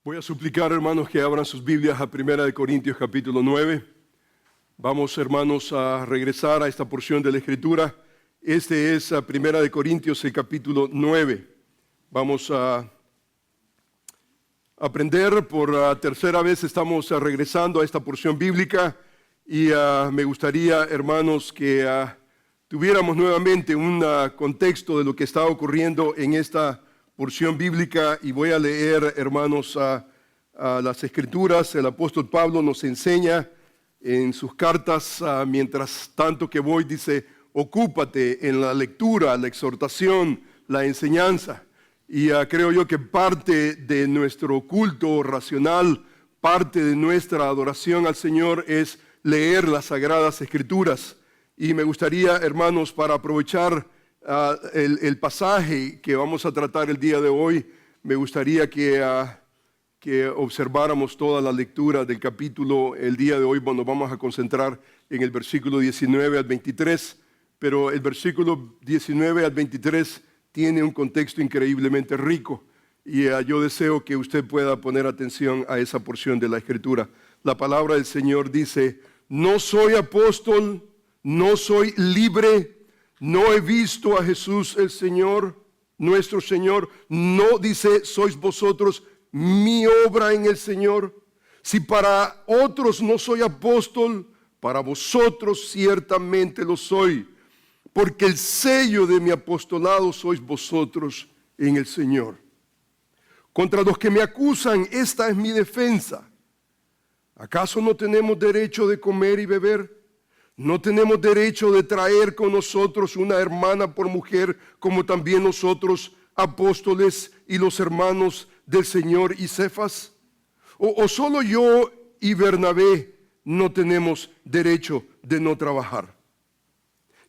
Voy a suplicar, hermanos, que abran sus Biblias a 1 Corintios capítulo 9. Vamos, hermanos, a regresar a esta porción de la Escritura. Este es 1 Corintios, el capítulo 9. Vamos a aprender por tercera vez. Estamos regresando a esta porción bíblica y me gustaría, hermanos, que tuviéramos nuevamente un contexto de lo que está ocurriendo en esta porción bíblica, y voy a leer, hermanos, a las Escrituras. El apóstol Pablo nos enseña en sus cartas, mientras tanto que voy, dice: ocúpate en la lectura, la exhortación, la enseñanza. Y creo yo que parte de nuestro culto racional, parte de nuestra adoración al Señor es leer las Sagradas Escrituras. Y me gustaría, hermanos, para aprovechar el pasaje que vamos a tratar el día de hoy, me gustaría que observáramos toda la lectura del capítulo el día de hoy. Bueno, vamos a concentrar en el versículo 19 al 23, pero el versículo 19 al 23 tiene un contexto increíblemente rico, y yo deseo que usted pueda poner atención a esa porción de la Escritura. La palabra del Señor dice: no soy apóstol, no soy libre, no he visto a Jesús el Señor, nuestro Señor. No, dice, sois vosotros mi obra en el Señor. Si para otros no soy apóstol, para vosotros ciertamente lo soy, porque el sello de mi apostolado sois vosotros en el Señor. Contra los que me acusan, esta es mi defensa. ¿Acaso no tenemos derecho de comer y beber? ¿No tenemos derecho de traer con nosotros una hermana por mujer, como también nosotros, apóstoles y los hermanos del Señor y Cefas? ¿O solo yo y Bernabé no tenemos derecho de no trabajar?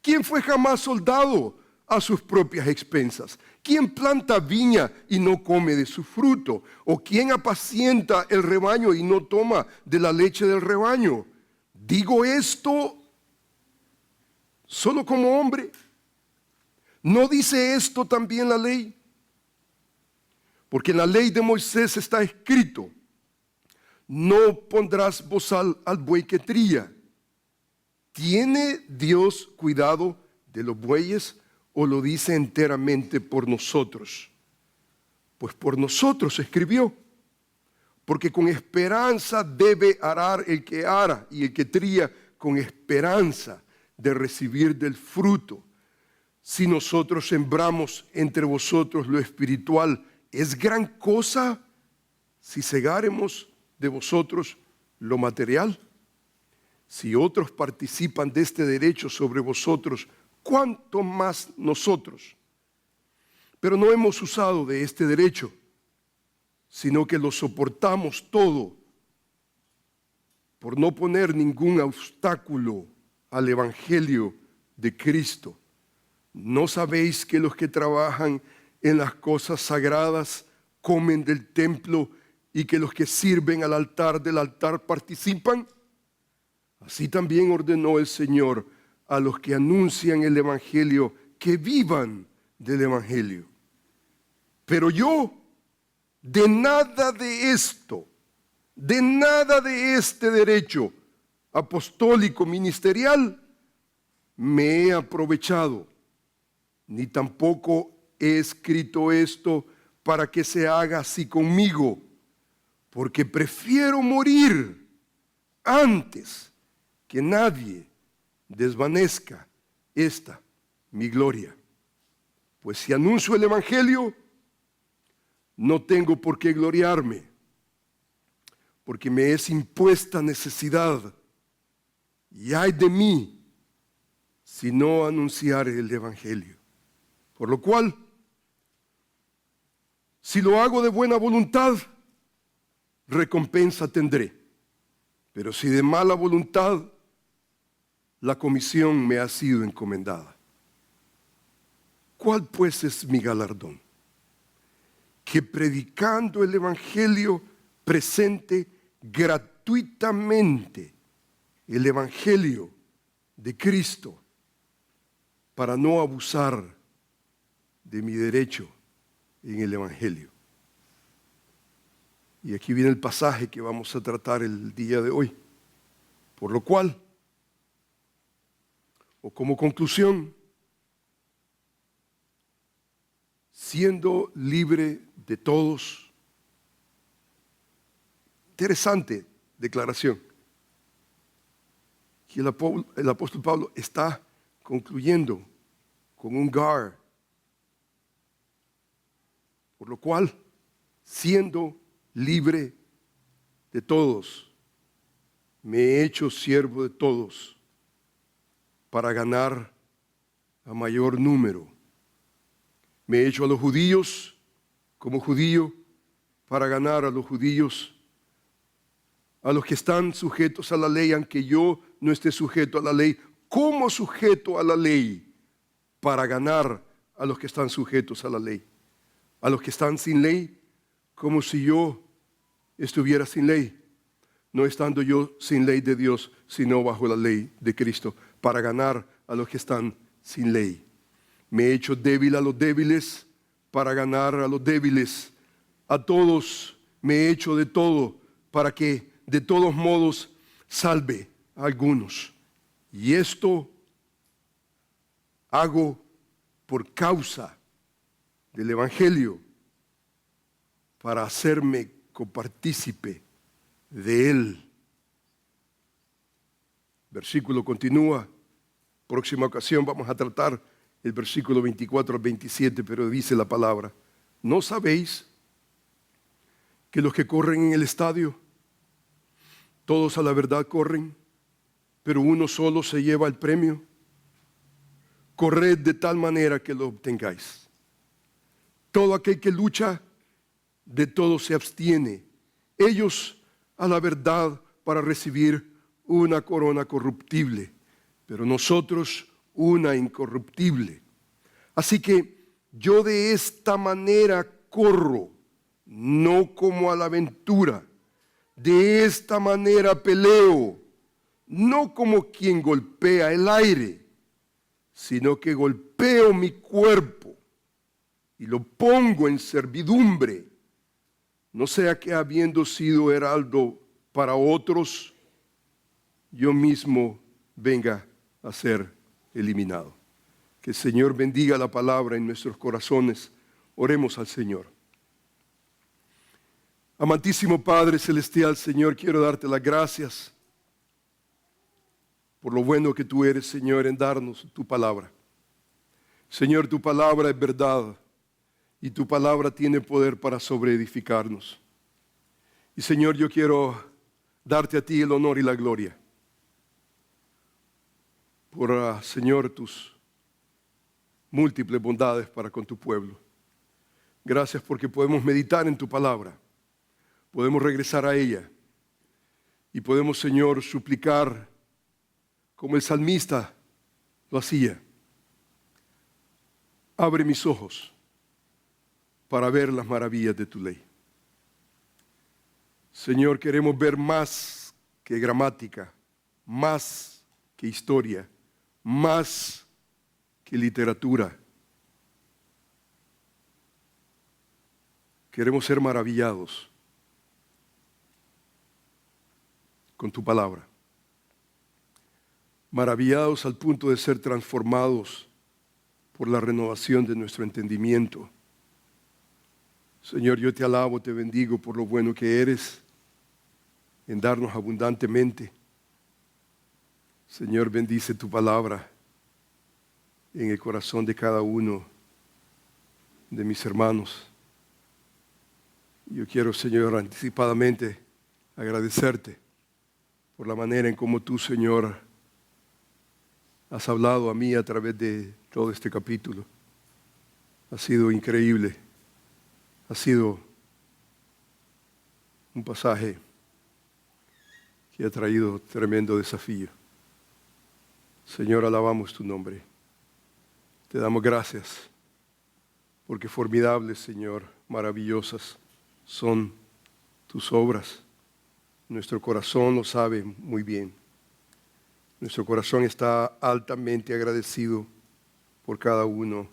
¿Quién fue jamás soldado a sus propias expensas? ¿Quién planta viña y no come de su fruto? ¿O quién apacienta el rebaño y no toma de la leche del rebaño? Digo esto solo como hombre. ¿No dice esto también la ley? Porque en la ley de Moisés está escrito: no pondrás bozal al buey que trilla. ¿Tiene Dios cuidado de los bueyes, o lo dice enteramente por nosotros? Pues por nosotros escribió, porque con esperanza debe arar el que ara, y el que trilla con esperanza de recibir del fruto. Si nosotros sembramos entre vosotros lo espiritual, ¿es gran cosa si segáremos de vosotros lo material? Si otros participan de este derecho sobre vosotros, ¿cuánto más nosotros? Pero no hemos usado de este derecho, sino que lo soportamos todo, por no poner ningún obstáculo al Evangelio de Cristo. ¿No sabéis que los que trabajan en las cosas sagradas comen del templo, y que los que sirven al altar del altar participan? Así también ordenó el Señor a los que anuncian el Evangelio que vivan del Evangelio. Pero yo, de nada de esto, de nada de este derecho apostólico ministerial me he aprovechado, ni tampoco he escrito esto para que se haga así conmigo, porque prefiero morir antes que nadie desvanezca esta mi gloria. Pues si anuncio el Evangelio, no tengo por qué gloriarme, porque me es impuesta necesidad, y ay de mí si no anunciare el Evangelio. Por lo cual, si lo hago de buena voluntad, recompensa tendré. Pero si de mala voluntad, la comisión me ha sido encomendada. ¿Cuál pues es mi galardón? Que predicando el Evangelio presente gratuitamente el Evangelio de Cristo, para no abusar de mi derecho en el Evangelio. Y aquí viene el pasaje que vamos a tratar el día de hoy. Por lo cual, o como conclusión, siendo libre de todos. Interesante declaración. Que el apóstol Pablo está concluyendo con un gar. Por lo cual, siendo libre de todos, me he hecho siervo de todos para ganar a mayor número. Me he hecho a los judíos como judío para ganar a los judíos, a los que están sujetos a la ley, aunque yo no esté sujeto a la ley, como sujeto a la ley para ganar a los que están sujetos a la ley. A los que están sin ley, como si yo estuviera sin ley, no estando yo sin ley de Dios, sino bajo la ley de Cristo, para ganar a los que están sin ley. Me he hecho débil a los débiles para ganar a los débiles. A todos me he hecho de todo para que de todos modos salve a algunos. Y esto hago por causa del Evangelio, para hacerme copartícipe de él. Versículo continúa. Próxima ocasión vamos a tratar el versículo 24 al 27, pero dice la palabra: ¿no sabéis que los que corren en el estadio, todos a la verdad corren, pero uno solo se lleva el premio? Corred de tal manera que lo obtengáis. Todo aquel que lucha, de todo se abstiene. Ellos a la verdad para recibir una corona corruptible, pero nosotros una incorruptible. Así que yo de esta manera corro, no como a la aventura. De esta manera peleo, no como quien golpea el aire, sino que golpeo mi cuerpo y lo pongo en servidumbre, no sea que habiendo sido heraldo para otros, yo mismo venga a ser eliminado. Que el Señor bendiga la palabra en nuestros corazones. Oremos al Señor. Amantísimo Padre Celestial, Señor, quiero darte las gracias por lo bueno que tú eres, Señor, en darnos tu palabra. Señor, tu palabra es verdad y tu palabra tiene poder para sobreedificarnos. Y Señor, yo quiero darte a ti el honor y la gloria por, Señor, tus múltiples bondades para con tu pueblo. Gracias porque podemos meditar en tu palabra, podemos regresar a ella y podemos, Señor, suplicar como el salmista lo hacía. Abre mis ojos para ver las maravillas de tu ley. Señor, queremos ver más que gramática, más que historia, más que literatura. Queremos ser maravillados con tu palabra. Maravillados al punto de ser transformados por la renovación de nuestro entendimiento. Señor, yo te alabo, te bendigo por lo bueno que eres en darnos abundantemente. Señor, bendice tu palabra en el corazón de cada uno de mis hermanos. Yo quiero, Señor, anticipadamente agradecerte por la manera en cómo tú, Señor, has hablado a mí a través de todo este capítulo. Ha sido increíble. Ha sido un pasaje que ha traído tremendo desafío. Señor, alabamos tu nombre. Te damos gracias porque formidables, Señor, maravillosas son tus obras. Nuestro corazón lo sabe muy bien. Nuestro corazón está altamente agradecido por cada uno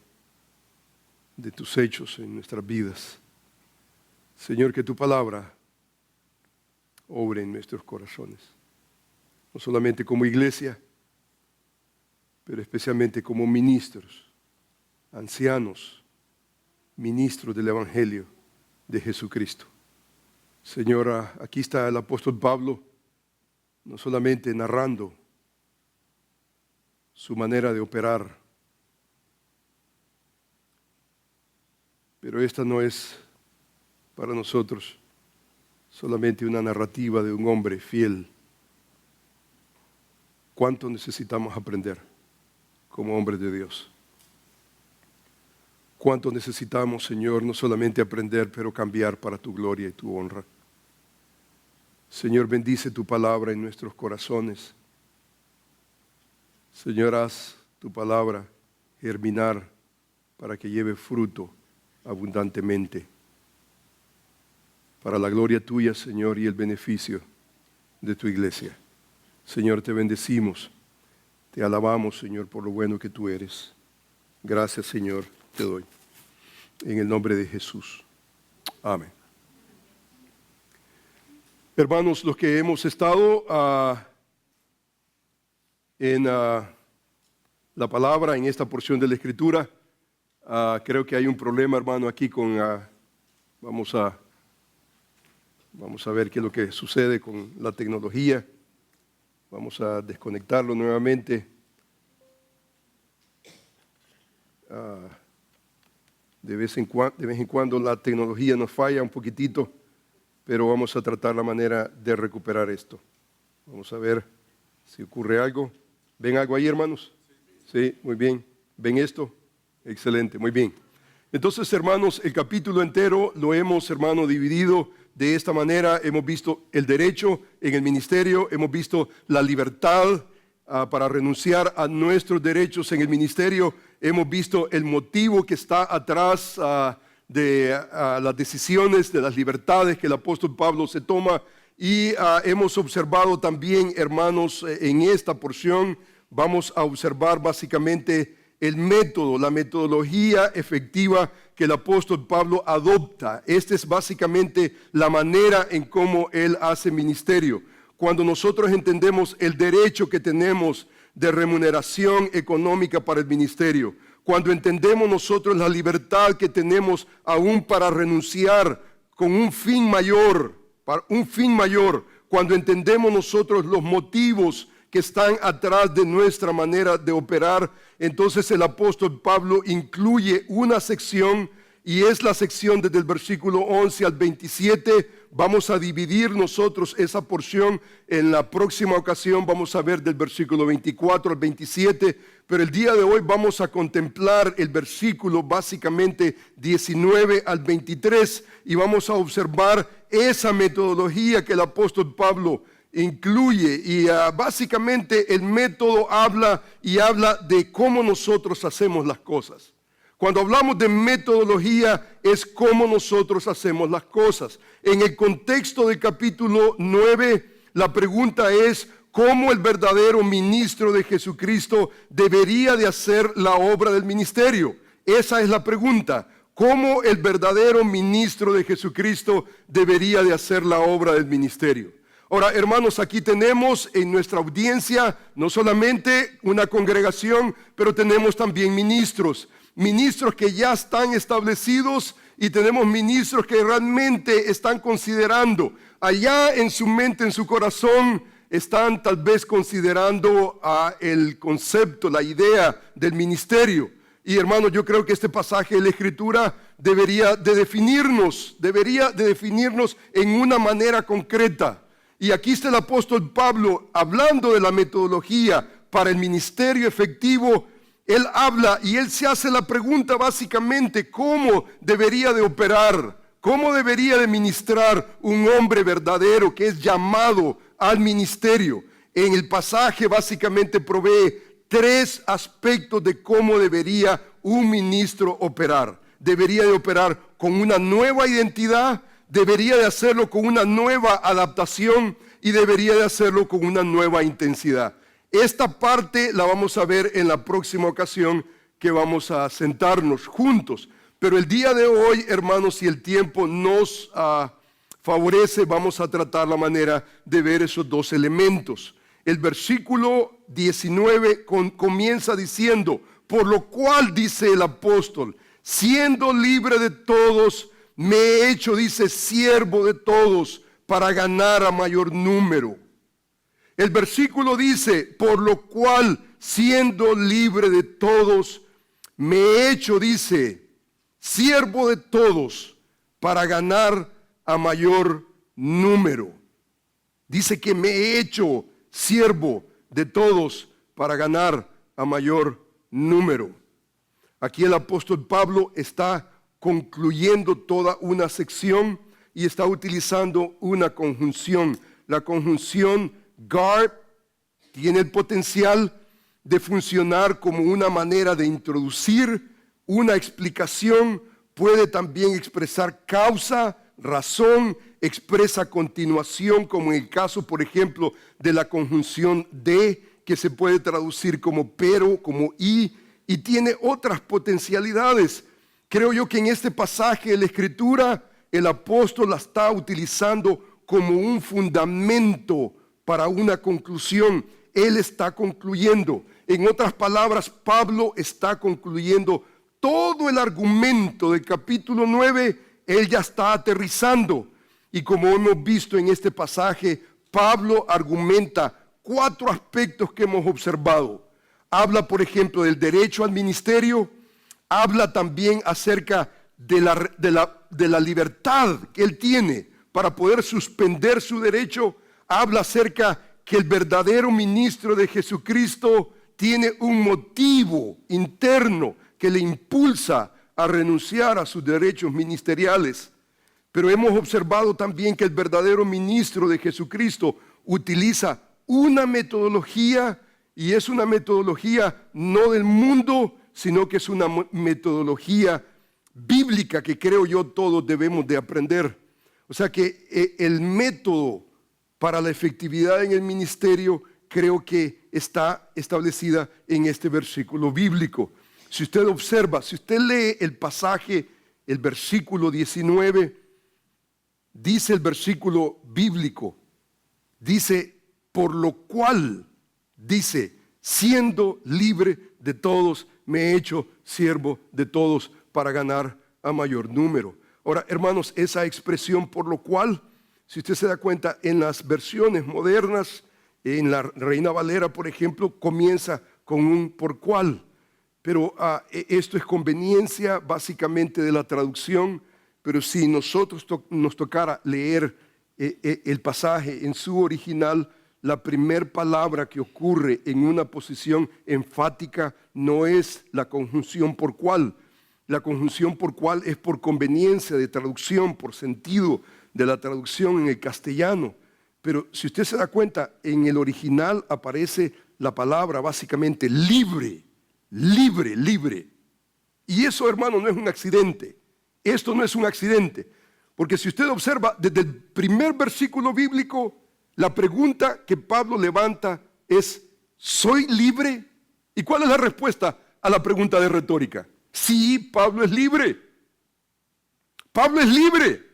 de tus hechos en nuestras vidas. Señor, que tu palabra obre en nuestros corazones. No solamente como iglesia, pero especialmente como ministros, ancianos, ministros del Evangelio de Jesucristo. Señora, aquí está el apóstol Pablo, no solamente narrando su manera de operar, pero esta no es para nosotros solamente una narrativa de un hombre fiel. ¿Cuánto necesitamos aprender como hombres de Dios? ¿Cuánto necesitamos, Señor, no solamente aprender, pero cambiar para tu gloria y tu honra? Señor, bendice tu palabra en nuestros corazones. Señor, haz tu palabra germinar para que lleve fruto abundantemente. Para la gloria tuya, Señor, y el beneficio de tu iglesia. Señor, te bendecimos. Te alabamos, Señor, por lo bueno que tú eres. Gracias, Señor, te doy. En el nombre de Jesús. Amén. Hermanos, los que hemos estado en la palabra, en esta porción de la Escritura, creo que hay un problema, hermano, aquí con... Vamos a ver qué es lo que sucede con la tecnología. Vamos a desconectarlo nuevamente. De vez en cuando la tecnología nos falla un poquitito, pero vamos a tratar la manera de recuperar esto. Vamos a ver si ocurre algo. ¿Ven algo ahí, hermanos? Sí, muy bien. ¿Ven esto? Excelente, muy bien. Entonces, hermanos, el capítulo entero lo hemos, hermano, dividido de esta manera. Hemos visto el derecho en el ministerio, hemos visto la libertad para renunciar a nuestros derechos en el ministerio, hemos visto el motivo que está atrás de las decisiones, de las libertades que el apóstol Pablo se toma, y hemos observado también, hermanos, en esta porción vamos a observar básicamente el método, la metodología efectiva que el apóstol Pablo adopta. Esta es básicamente la manera en cómo él hace ministerio. Cuando nosotros entendemos el derecho que tenemos de remuneración económica para el ministerio, cuando entendemos nosotros la libertad que tenemos aún para renunciar con un fin mayor, cuando entendemos nosotros los motivos que están atrás de nuestra manera de operar, entonces el apóstol Pablo incluye una sección, y es la sección desde el versículo 11 al 27. Vamos a dividir nosotros esa porción. En la próxima ocasión vamos a ver del versículo 24 al 27, pero el día de hoy vamos a contemplar el versículo básicamente 19 al 23, y vamos a observar esa metodología que el apóstol Pablo incluye. Y básicamente el método habla de cómo nosotros hacemos las cosas. Cuando hablamos de metodología es cómo nosotros hacemos las cosas. En el contexto del capítulo 9, la pregunta es cómo el verdadero ministro de Jesucristo debería de hacer la obra del ministerio. Esa es la pregunta. ¿Cómo el verdadero ministro de Jesucristo debería de hacer la obra del ministerio? Ahora, hermanos, aquí tenemos en nuestra audiencia no solamente una congregación, pero tenemos también ministros que ya están establecidos, y tenemos ministros que realmente están considerando, allá en su mente, en su corazón, están tal vez considerando el concepto, la idea del ministerio. Y hermanos, yo creo que este pasaje de la Escritura debería de definirnos en una manera concreta. Y aquí está el apóstol Pablo hablando de la metodología para el ministerio efectivo. Él habla y él se hace la pregunta básicamente: ¿cómo debería de operar? ¿Cómo debería de ministrar un hombre verdadero que es llamado al ministerio? En el pasaje básicamente provee 3 aspectos de cómo debería un ministro operar. Debería de operar con una nueva identidad, debería de hacerlo con una nueva adaptación y debería de hacerlo con una nueva intensidad. Esta parte la vamos a ver en la próxima ocasión que vamos a sentarnos juntos. Pero el día de hoy, hermanos, si el tiempo nos favorece, vamos a tratar la manera de ver esos dos elementos. El versículo 19 comienza diciendo, por lo cual, dice el apóstol, siendo libre de todos, me he hecho, dice, siervo de todos para ganar a mayor número. El versículo dice, por lo cual, siendo libre de todos, me he hecho, dice, siervo de todos para ganar a mayor número. Dice que me he hecho siervo de todos para ganar a mayor número. Aquí el apóstol Pablo está concluyendo toda una sección y está utilizando una conjunción. La conjunción guard tiene el potencial de funcionar como una manera de introducir una explicación, puede también expresar causa, razón, expresa continuación, como en el caso, por ejemplo, de la conjunción de, que se puede traducir como pero, como y tiene otras potencialidades. Creo yo que en este pasaje de la Escritura, el apóstol la está utilizando como un fundamento para una conclusión. Él está concluyendo. En otras palabras, Pablo está concluyendo todo el argumento del capítulo 9, él ya está aterrizando. Y como hemos visto en este pasaje, Pablo argumenta 4 aspectos que hemos observado. Habla, por ejemplo, del derecho al ministerio, habla también acerca de la libertad que él tiene para poder suspender su derecho, habla acerca que el verdadero ministro de Jesucristo tiene un motivo interno que le impulsa a renunciar a sus derechos ministeriales. Pero hemos observado también que el verdadero ministro de Jesucristo utiliza una metodología, y es una metodología no del mundo, sino que es una metodología bíblica que creo yo todos debemos de aprender. O sea que el método para la efectividad en el ministerio creo que está establecida en este versículo bíblico. Si usted observa, si usted lee el pasaje, el versículo 19, dice el versículo bíblico, dice, por lo cual, dice, siendo libre de todos, me he hecho siervo de todos para ganar a mayor número. Ahora, hermanos, esa expresión por lo cual, si usted se da cuenta, en las versiones modernas, en la Reina Valera, por ejemplo, comienza con un por cual. Pero esto es conveniencia básicamente de la traducción, pero si nosotros nos tocara leer el pasaje en su original, la primer palabra que ocurre en una posición enfática no es la conjunción por cual. La conjunción por cual es por conveniencia de traducción, por sentido de la traducción en el castellano. Pero si usted se da cuenta, en el original aparece la palabra básicamente libre. Libre, libre. Y eso, hermano, no es un accidente. Esto no es un accidente. Porque si usted observa desde el primer versículo bíblico, la pregunta que Pablo levanta es, ¿soy libre? ¿Y cuál es la respuesta a la pregunta de retórica? Sí, Pablo es libre. Pablo es libre.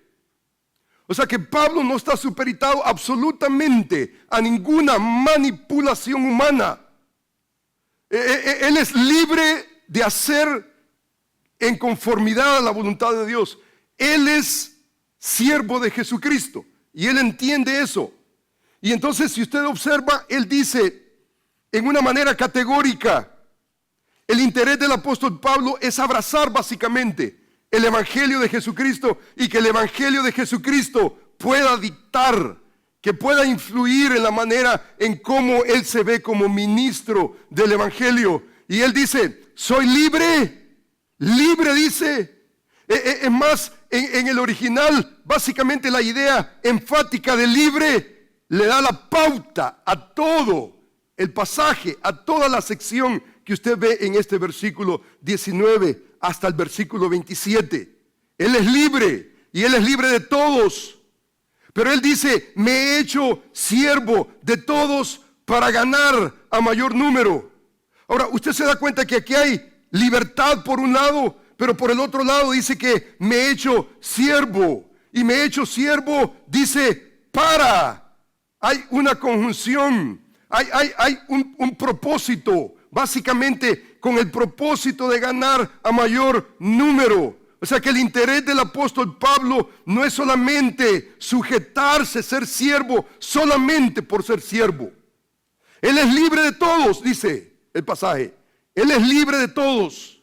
O sea que Pablo no está supeditado absolutamente a ninguna manipulación humana. Él es libre de hacer en conformidad a la voluntad de Dios. Él es siervo de Jesucristo y él entiende eso. Y entonces, si usted observa, él dice en una manera categórica, el interés del apóstol Pablo es abrazar básicamente el evangelio de Jesucristo y que el evangelio de Jesucristo pueda dictar, que pueda influir en la manera en cómo él se ve como ministro del evangelio. Y él dice, soy libre, libre dice. Es más, en el original, básicamente la idea enfática de libre le da la pauta a todo el pasaje, a toda la sección que usted ve en este versículo 19 hasta el versículo 27. Él es libre y él es libre de todos. Pero él dice, me he hecho siervo de todos para ganar a mayor número. Ahora, usted se da cuenta que aquí hay libertad por un lado, pero por el otro lado dice que me he hecho siervo. Y me he hecho siervo, dice, para. Hay una conjunción, hay un propósito, básicamente con el propósito de ganar a mayor número. O sea que el interés del apóstol Pablo no es solamente sujetarse, ser siervo, solamente por ser siervo. Él es libre de todos, dice el pasaje. Él es libre de todos.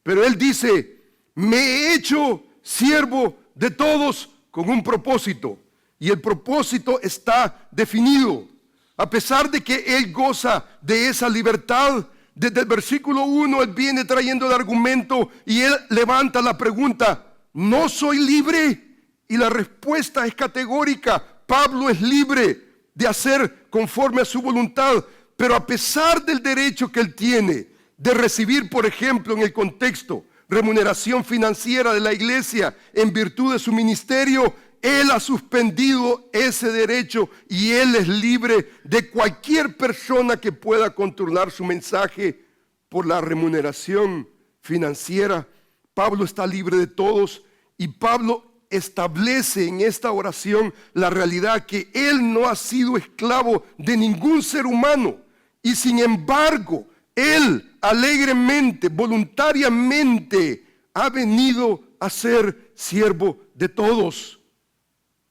Pero él dice, me he hecho siervo de todos con un propósito. Y el propósito está definido. A pesar de que él goza de esa libertad, desde el versículo 1 él viene trayendo el argumento y él levanta la pregunta, ¿no soy libre? Y la respuesta es categórica. Pablo es libre de hacer conforme a su voluntad, pero a pesar del derecho que él tiene de recibir, por ejemplo, en el contexto, remuneración financiera de la iglesia en virtud de su ministerio, él ha suspendido ese derecho y él es libre de cualquier persona que pueda controlar su mensaje por la remuneración financiera. Pablo está libre de todos y Pablo establece en esta oración la realidad que él no ha sido esclavo de ningún ser humano y sin embargo él alegremente, voluntariamente ha venido a ser siervo de todos.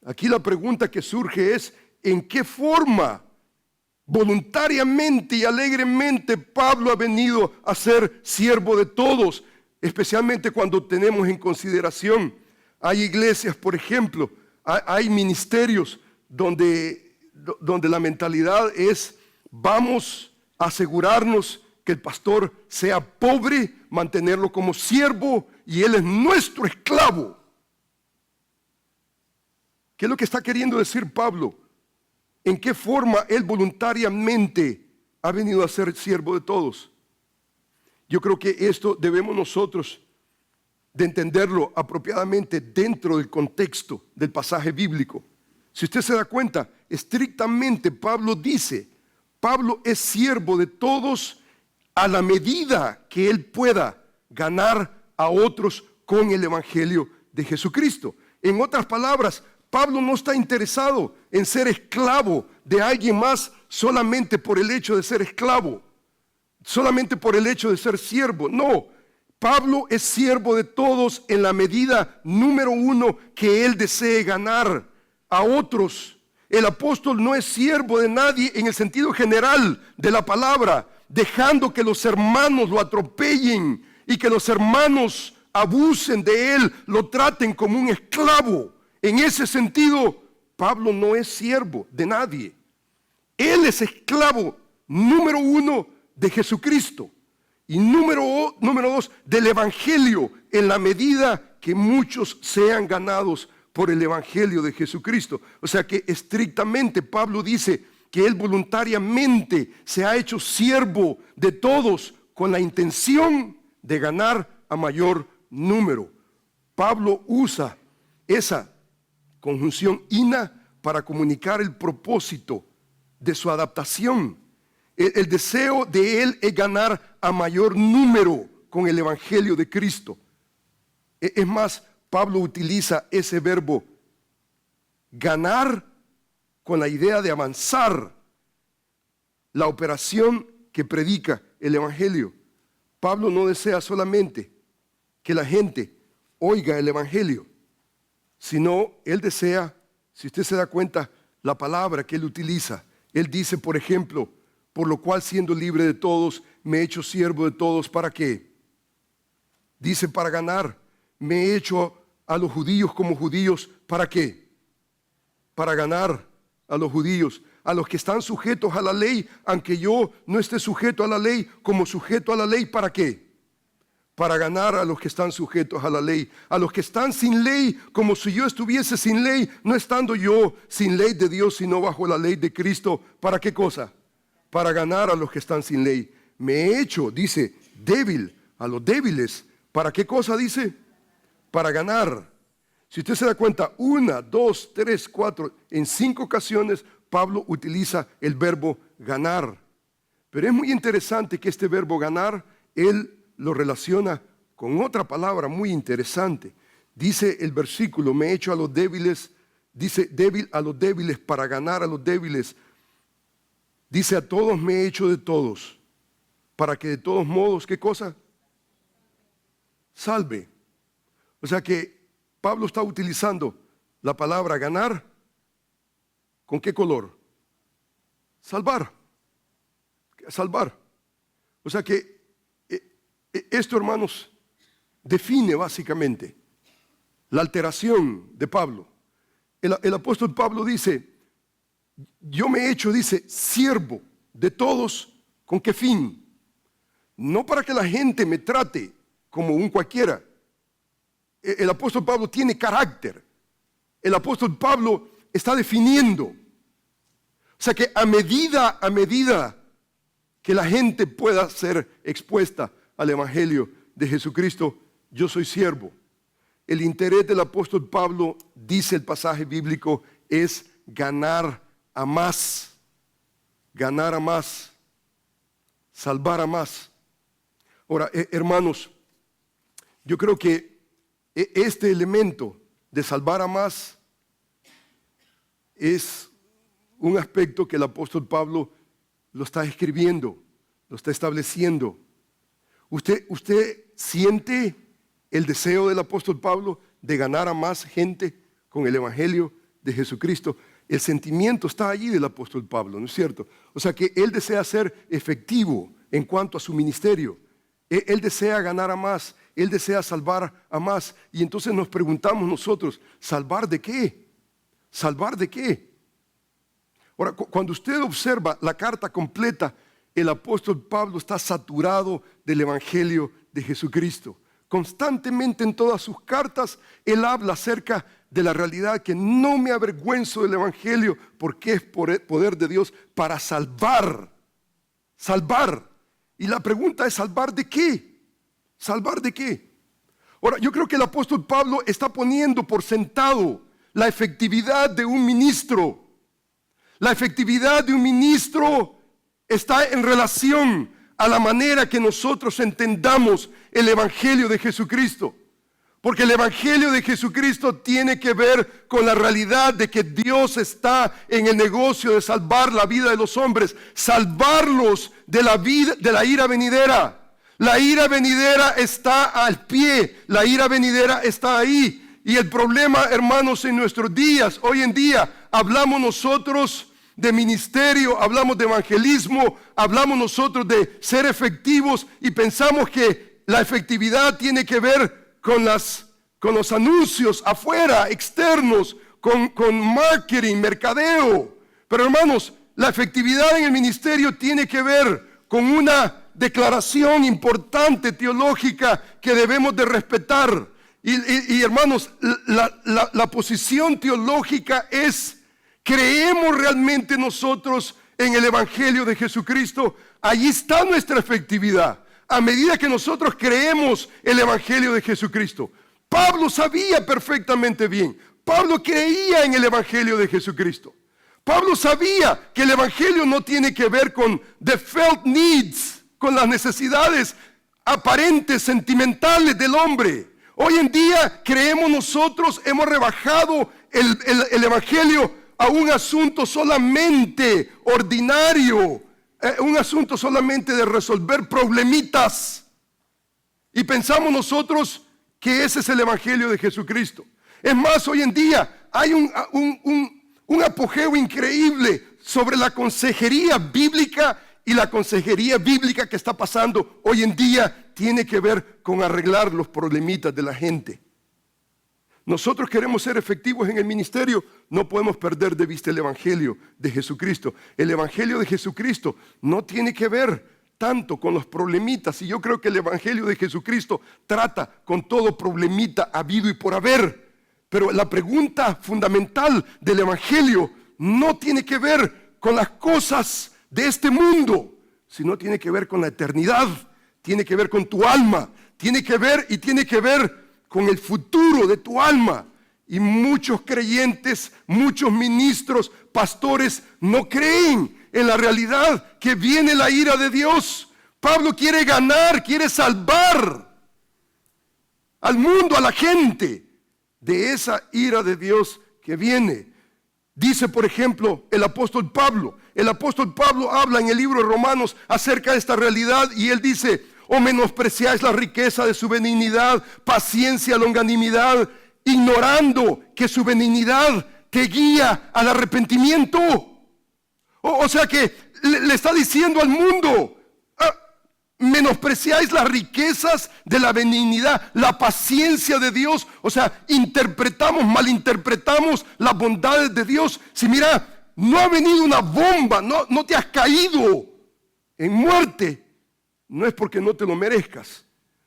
Aquí la pregunta que surge es, ¿en qué forma voluntariamente y alegremente Pablo ha venido a ser siervo de todos? Especialmente cuando tenemos en consideración, hay iglesias, por ejemplo, hay ministerios donde la mentalidad es, vamos a asegurarnos que el pastor sea pobre, mantenerlo como siervo y él es nuestro esclavo. ¿Qué es lo que está queriendo decir Pablo? ¿En qué forma él voluntariamente ha venido a ser siervo de todos? Yo creo que esto debemos nosotros de entenderlo apropiadamente dentro del contexto del pasaje bíblico. Si usted se da cuenta, estrictamente Pablo dice, Pablo es siervo de todos a la medida que él pueda ganar a otros con el evangelio de Jesucristo. En otras palabras, Pablo no está interesado en ser esclavo de alguien más solamente por el hecho de ser esclavo, solamente por el hecho de ser siervo. No, Pablo es siervo de todos en la medida número uno que él desee ganar a otros. El apóstol no es siervo de nadie en el sentido general de la palabra, dejando que los hermanos lo atropellen y que los hermanos abusen de él, lo traten como un esclavo. En ese sentido, Pablo no es siervo de nadie. Él es esclavo número uno de Jesucristo y número dos del evangelio en la medida que muchos sean ganados por el evangelio de Jesucristo. O sea que estrictamente Pablo dice que él voluntariamente se ha hecho siervo de todos con la intención de ganar a mayor número. Pablo usa esa conjunción ina para comunicar el propósito de su adaptación. El deseo de él es ganar a mayor número con el evangelio de Cristo. Es más, Pablo utiliza ese verbo ganar con la idea de avanzar la operación que predica el evangelio. Pablo no desea solamente que la gente oiga el evangelio, sino él desea, si usted se da cuenta, la palabra que él utiliza. Él dice, por ejemplo, por lo cual siendo libre de todos, me he hecho siervo de todos. ¿Para qué? Dice, para ganar. Me he hecho a los judíos como judíos. ¿Para qué? Para ganar a los judíos, a los que están sujetos a la ley, aunque yo no esté sujeto a la ley, como sujeto a la ley. ¿Para qué? Para ganar a los que están sujetos a la ley, a los que están sin ley, como si yo estuviese sin ley, no estando yo sin ley de Dios, sino bajo la ley de Cristo. ¿Para qué cosa? Para ganar a los que están sin ley. Me he hecho, dice, débil a los débiles. ¿Para qué cosa dice? Para ganar. Si usted se da cuenta, 1, 2, 3, 4, en 5 ocasiones Pablo utiliza el verbo ganar. Pero es muy interesante que este verbo ganar, él lo relaciona con otra palabra muy interesante. Dice el versículo, me he hecho a los débiles, dice débil a los débiles para ganar a los débiles. Dice a todos me he hecho de todos, para que de todos modos, ¿qué cosa? Salve. O sea que Pablo está utilizando la palabra ganar, ¿con qué color? Salvar. Salvar. O sea que esto, hermanos, define básicamente la alteración de Pablo. El apóstol Pablo dice, yo me he hecho, dice, siervo de todos, ¿con qué fin? No para que la gente me trate como un cualquiera. El apóstol Pablo tiene carácter. El apóstol Pablo está definiendo. O sea que a medida que la gente pueda ser expuesta al evangelio de Jesucristo, yo soy siervo. El interés del apóstol Pablo, dice el pasaje bíblico, es ganar a más, salvar a más. Ahora, hermanos, yo creo que este elemento de salvar a más es un aspecto que el apóstol Pablo lo está escribiendo, lo está estableciendo. ¿Usted siente el deseo del apóstol Pablo de ganar a más gente con el evangelio de Jesucristo? El sentimiento está allí del apóstol Pablo, ¿no es cierto? O sea que él desea ser efectivo en cuanto a su ministerio. Él desea ganar a más, él desea salvar a más. Y entonces nos preguntamos nosotros, ¿salvar de qué? ¿Salvar de qué? Ahora, cuando usted observa la carta completa, el apóstol Pablo está saturado del evangelio de Jesucristo. Constantemente en todas sus cartas, él habla acerca de la realidad que no me avergüenzo del evangelio porque es poder de Dios para salvar. Salvar. Y la pregunta es, ¿salvar de qué? ¿Salvar de qué? Ahora, yo creo que el apóstol Pablo está poniendo por sentado la efectividad de un ministro. La efectividad de un ministro está en relación a la manera que nosotros entendamos el evangelio de Jesucristo. Porque el evangelio de Jesucristo tiene que ver con la realidad de que Dios está en el negocio de salvar la vida de los hombres, salvarlos de la ira venidera. La ira venidera está al pie, la ira venidera está ahí. Y el problema, hermanos, en nuestros días, hoy en día, hablamos nosotros de ministerio, hablamos de evangelismo, hablamos nosotros de ser efectivos y pensamos que la efectividad tiene que ver con los anuncios afuera, externos, con marketing, mercadeo. Pero hermanos, la efectividad en el ministerio tiene que ver con una declaración importante teológica que debemos de respetar. Y hermanos, la posición teológica es: ¿creemos realmente nosotros en el evangelio de Jesucristo? Allí está nuestra efectividad. A medida que nosotros creemos el evangelio de Jesucristo. Pablo sabía perfectamente bien. Pablo creía en el evangelio de Jesucristo. Pablo sabía que el evangelio no tiene que ver con the felt needs, con las necesidades aparentes, sentimentales del hombre. Hoy en día creemos nosotros, hemos rebajado el evangelio a un asunto solamente ordinario, un asunto solamente de resolver problemitas. Y pensamos nosotros que ese es el evangelio de Jesucristo. Es más, hoy en día hay un apogeo increíble sobre la consejería bíblica, y la consejería bíblica que está pasando hoy en día tiene que ver con arreglar los problemitas de la gente. Nosotros queremos ser efectivos en el ministerio, no podemos perder de vista el evangelio de Jesucristo. El evangelio de Jesucristo no tiene que ver tanto con los problemitas, y yo creo que el evangelio de Jesucristo trata con todo problemita habido y por haber. Pero la pregunta fundamental del evangelio no tiene que ver con las cosas de este mundo, sino tiene que ver con la eternidad, tiene que ver con tu alma, tiene que ver con el futuro de tu alma. Y muchos creyentes, muchos ministros, pastores no creen en la realidad que viene la ira de Dios. Pablo quiere ganar, quiere salvar al mundo, a la gente. de esa ira de Dios que viene. Dice, por ejemplo, el apóstol Pablo. El apóstol Pablo habla en el libro de Romanos acerca de esta realidad y él dice: o menospreciáis la riqueza de su benignidad, paciencia, longanimidad, ignorando que su benignidad te guía al arrepentimiento. O sea que le está diciendo al mundo: menospreciáis las riquezas de la benignidad, la paciencia de Dios. O sea, malinterpretamos las bondades de Dios. Si mira, no ha venido una bomba, no te has caído en muerte, no es porque no te lo merezcas,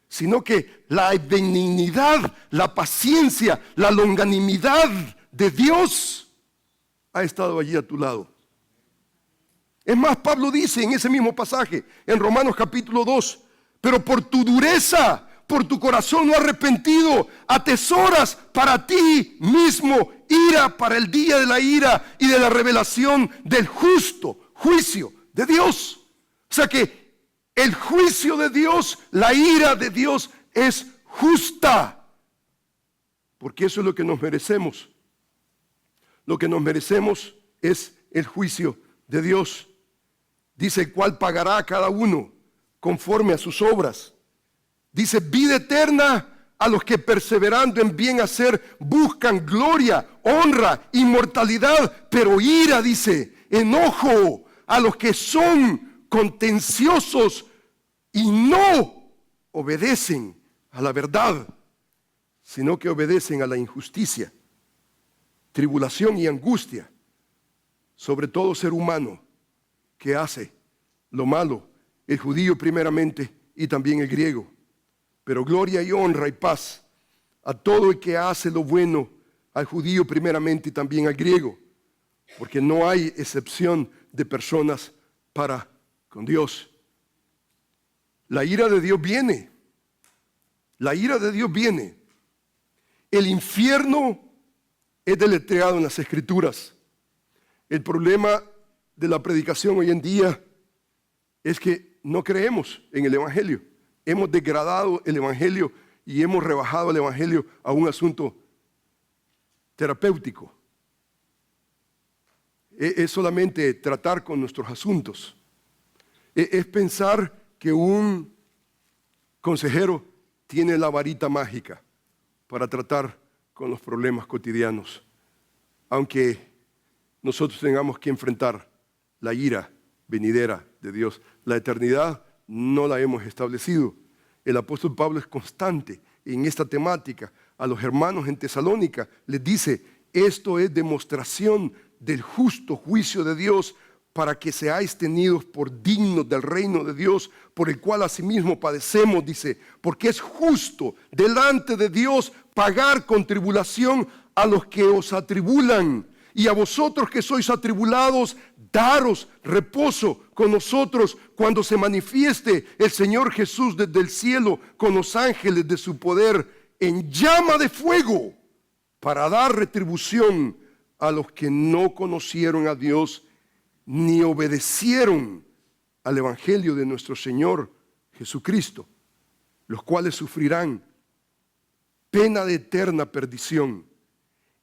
sino que la benignidad, la paciencia, la longanimidad de Dios ha estado allí a tu lado. Es más, Pablo dice en ese mismo pasaje, en Romanos capítulo 2, pero por tu dureza, por tu corazón no arrepentido, atesoras para ti mismo ira para el día de la ira y de la revelación del justo juicio de Dios. O sea que el juicio de Dios, la ira de Dios es justa, porque eso es lo que nos merecemos. Lo que nos merecemos es el juicio de Dios. Dice: el cual pagará a cada uno conforme a sus obras. Dice: vida eterna a los que perseverando en bien hacer buscan gloria, honra, inmortalidad. Pero ira, dice, enojo a los que son contenciosos y no obedecen a la verdad, sino que obedecen a la injusticia, tribulación y angustia sobre todo ser humano que hace lo malo, el judío primeramente y también el griego. Pero gloria y honra y paz a todo el que hace lo bueno, al judío primeramente y también al griego, porque no hay excepción de personas para con Dios. La ira de Dios viene. La ira de Dios viene. El infierno es deletreado en las Escrituras. El problema de la predicación hoy en día es que no creemos en el Evangelio. Hemos degradado el Evangelio y hemos rebajado el Evangelio a un asunto terapéutico. Es solamente tratar con nuestros asuntos. Es pensar que un consejero tiene la varita mágica para tratar con los problemas cotidianos, aunque nosotros tengamos que enfrentar la ira venidera de Dios. La eternidad no la hemos establecido. El apóstol Pablo es constante en esta temática. A los hermanos en Tesalónica les dice: esto es demostración del justo juicio de Dios, para que seáis tenidos por dignos del reino de Dios, por el cual asimismo padecemos, dice, porque es justo delante de Dios pagar con tribulación a los que os atribulan, y a vosotros que sois atribulados, daros reposo con nosotros cuando se manifieste el Señor Jesús desde el cielo con los ángeles de su poder en llama de fuego, para dar retribución a los que no conocieron a Dios ni obedecieron al Evangelio de nuestro Señor Jesucristo, los cuales sufrirán pena de eterna perdición,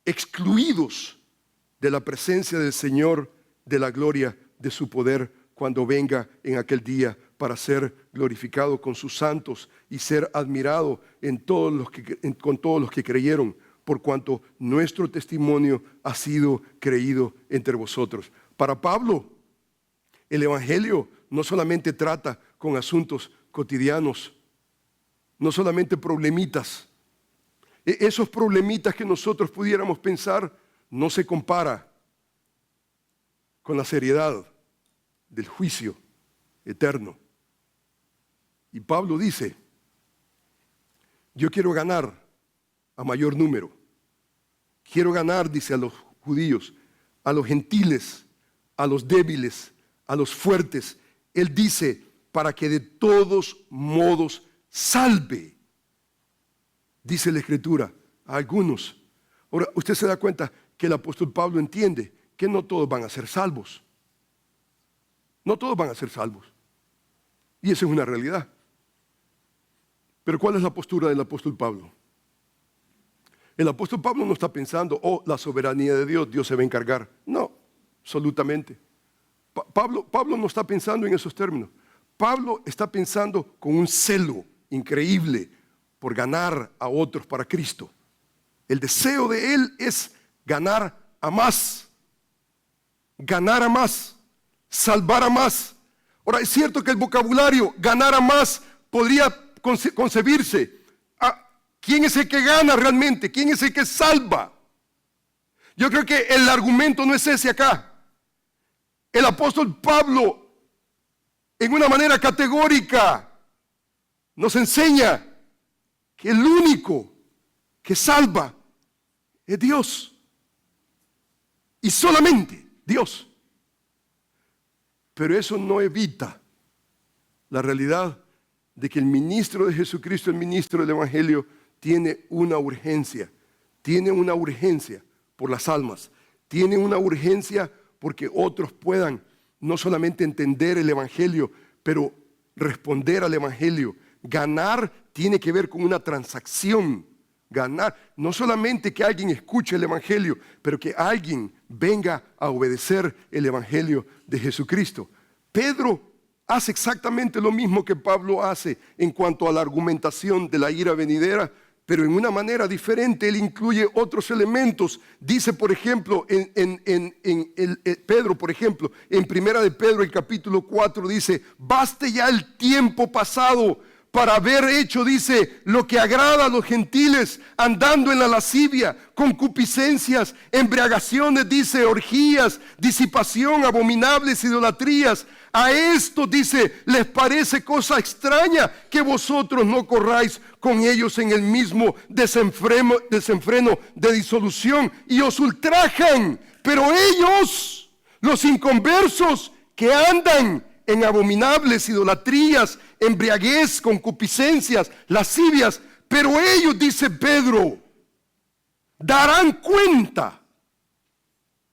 excluidos de la presencia del Señor, de la gloria de su poder, cuando venga en aquel día para ser glorificado con sus santos y ser admirado con todos los que creyeron, por cuanto nuestro testimonio ha sido creído entre vosotros. Para Pablo, el Evangelio no solamente trata con asuntos cotidianos, no solamente problemitas. Esos problemitas que nosotros pudiéramos pensar no se compara con la seriedad del juicio eterno. Y Pablo dice: yo quiero ganar a mayor número. Quiero ganar, dice, a los judíos, a los gentiles, a los débiles, a los fuertes. Él dice: para que de todos modos salve, dice la Escritura, a algunos. Ahora, usted se da cuenta que el apóstol Pablo entiende que no todos van a ser salvos. No todos van a ser salvos. Y esa es una realidad. Pero ¿cuál es la postura del apóstol Pablo? El apóstol Pablo no está pensando, oh, la soberanía de Dios, Dios se va a encargar. No, absolutamente. Pablo no está pensando en esos términos. Pablo está pensando con un celo increíble por ganar a otros para Cristo. El deseo de él es ganar a más, salvar a más. Ahora, es cierto que el vocabulario ganar a más podría concebirse. ¿Quién es el que gana realmente? ¿Quién es el que salva? Yo creo que el argumento no es ese acá. El apóstol Pablo, en una manera categórica, nos enseña que el único que salva es Dios. Y solamente Dios. Pero eso no evita la realidad de que el ministro de Jesucristo, el ministro del Evangelio, tiene una urgencia. Tiene una urgencia por las almas. Tiene una urgencia porque otros puedan no solamente entender el Evangelio, pero responder al Evangelio. Ganar tiene que ver con una transacción. Ganar, no solamente que alguien escuche el Evangelio, pero que alguien venga a obedecer el Evangelio de Jesucristo. Pedro hace exactamente lo mismo que Pablo hace en cuanto a la argumentación de la ira venidera, pero en una manera diferente. Él incluye otros elementos. Dice, por ejemplo, Pedro, por ejemplo, en Primera de Pedro, el capítulo 4, dice, baste ya el tiempo pasado para haber hecho, dice, lo que agrada a los gentiles, andando en la lascivia, concupiscencias, embriagaciones, dice, orgías, disipación, abominables idolatrías. A esto, dice, les parece cosa extraña que vosotros no corráis con ellos en el mismo desenfreno de disolución y os ultrajan. Pero ellos, los inconversos que andan en abominables idolatrías, embriaguez, concupiscencias, lascivias, pero ellos, dice Pedro, darán cuenta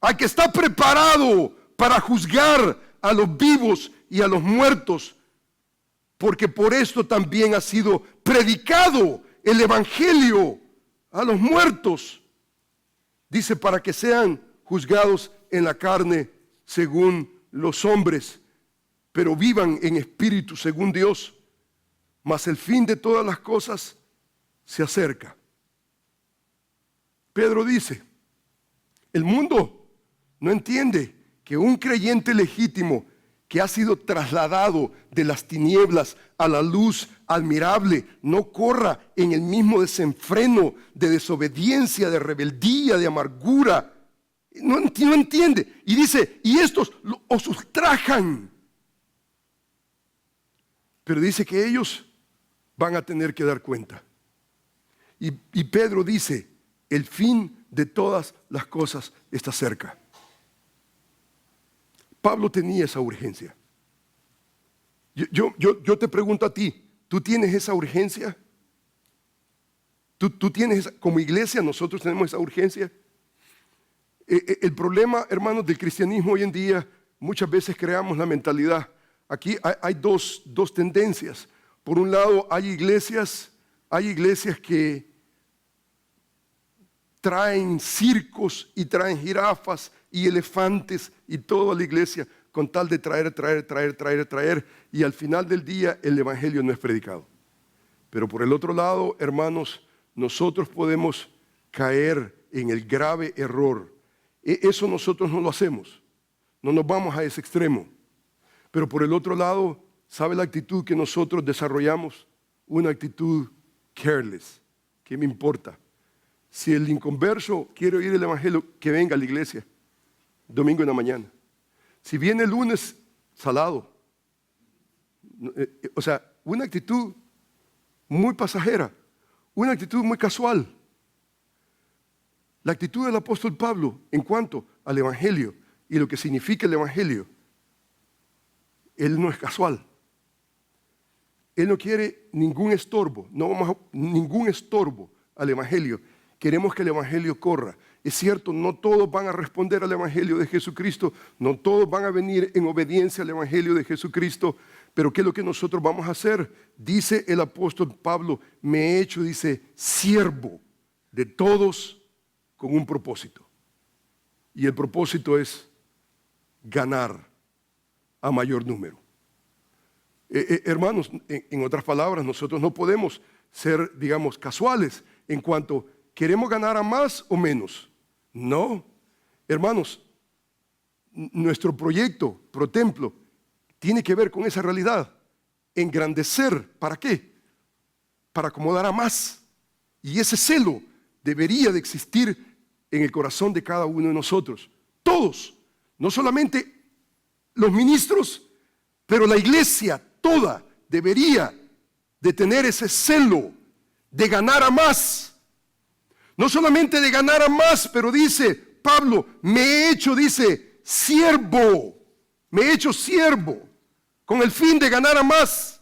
al que está preparado para juzgar a los vivos y a los muertos, porque por esto también ha sido predicado el Evangelio a los muertos. Dice, para que sean juzgados en la carne según los hombres, pero vivan en espíritu según Dios. Mas el fin de todas las cosas se acerca. Pedro dice, el mundo no entiende que un creyente legítimo que ha sido trasladado de las tinieblas a la luz admirable no corra en el mismo desenfreno de desobediencia, de rebeldía, de amargura. No entiende. Y dice, y estos os ultrajan. Pero dice que ellos van a tener que dar cuenta. Y Pedro dice, el fin de todas las cosas está cerca. Pablo tenía esa urgencia. Yo te pregunto a ti, ¿tú tienes esa urgencia? ¿Tú tienes como iglesia, nosotros tenemos esa urgencia? El problema, hermanos, del cristianismo hoy en día, muchas veces creamos la mentalidad. Aquí hay dos tendencias. Por un lado, hay iglesias que traen circos y traen jirafas y elefantes y toda la iglesia con tal de traer, y al final del día el evangelio no es predicado. Pero por el otro lado, hermanos, nosotros podemos caer en el grave error. Eso nosotros no lo hacemos, no nos vamos a ese extremo. Pero por el otro lado, ¿sabe la actitud que nosotros desarrollamos? Una actitud careless. ¿Qué me importa? Si el inconverso quiere oír el evangelio, que venga a la iglesia, domingo en la mañana. Si viene el lunes, salado. O sea, una actitud muy pasajera, una actitud muy casual. La actitud del apóstol Pablo en cuanto al evangelio y lo que significa el evangelio, él no es casual. Él no quiere ningún estorbo, ningún estorbo al evangelio. Queremos que el evangelio corra. Es cierto, no todos van a responder al evangelio de Jesucristo, no todos van a venir en obediencia al evangelio de Jesucristo, pero ¿qué es lo que nosotros vamos a hacer? Dice el apóstol Pablo, me he hecho, dice, siervo de todos con un propósito. Y el propósito es ganar a mayor número. Hermanos, en otras palabras, nosotros no podemos ser, digamos, casuales en cuanto queremos ganar a más o menos. No, hermanos, nuestro proyecto, ProTemplo, tiene que ver con esa realidad. Engrandecer, ¿para qué? Para acomodar a más. Y ese celo debería de existir en el corazón de cada uno de nosotros. Todos, no solamente los ministros, pero la iglesia toda debería de tener ese celo de ganar a más. No solamente de ganar a más, pero dice Pablo, me he hecho, dice, siervo. Me he hecho siervo con el fin de ganar a más,